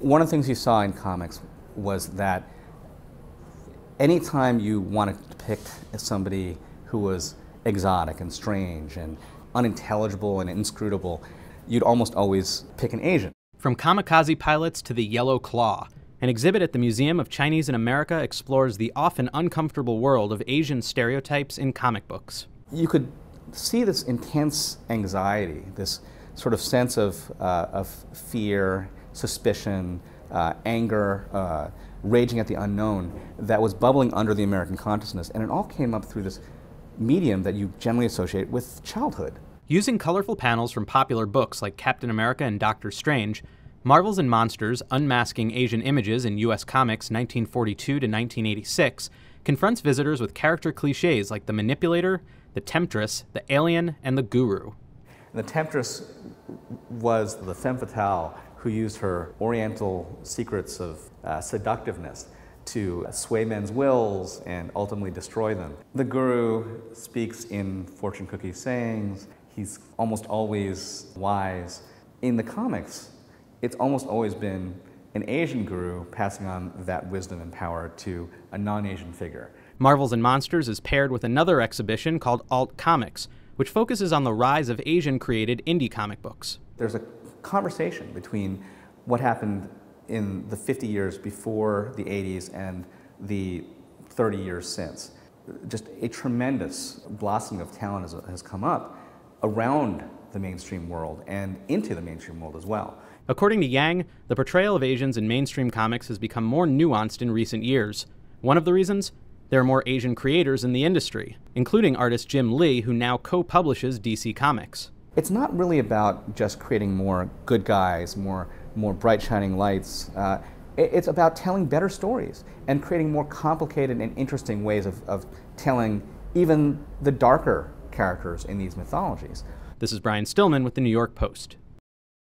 One of the things you saw in comics was that anytime you wanted to depict somebody who was exotic and strange and unintelligible and inscrutable, you'd almost always pick an Asian. From kamikaze pilots to the Yellow Claw, an exhibit at the Museum of Chinese in America explores the often uncomfortable world of Asian stereotypes in comic books. You could see this intense anxiety, this sort of sense of fear, suspicion, anger, raging at the unknown that was bubbling under the American consciousness, and it all came up through this medium that you generally associate with childhood. Using colorful panels from popular books like Captain America and Doctor Strange, Marvels and Monsters, Unmasking Asian Images in U.S. Comics 1942 to 1986 confronts visitors with character cliches like the manipulator, the temptress, the alien, and the guru. The temptress was the femme fatale who used her oriental secrets of seductiveness to sway men's wills and ultimately destroy them. The guru speaks in fortune cookie sayings. He's almost always wise. In the comics, it's almost always been an Asian guru passing on that wisdom and power to a non-Asian figure. Marvels and Monsters is paired with another exhibition called Alt Comics, which focuses on the rise of Asian-created indie comic books. There's a conversation between what happened in the 50 years before the 80s and the 30 years since. Just a tremendous blossoming of talent has come up around the mainstream world and into the mainstream world as well. According to Yang, the portrayal of Asians in mainstream comics has become more nuanced in recent years. One of the reasons? There are more Asian creators in the industry, including artist Jim Lee, who now co-publishes DC Comics. It's not really about just creating more good guys, more bright shining lights. It's about telling better stories and creating more complicated and interesting ways of telling even the darker characters in these mythologies. This is Brian Stillman with the New York Post.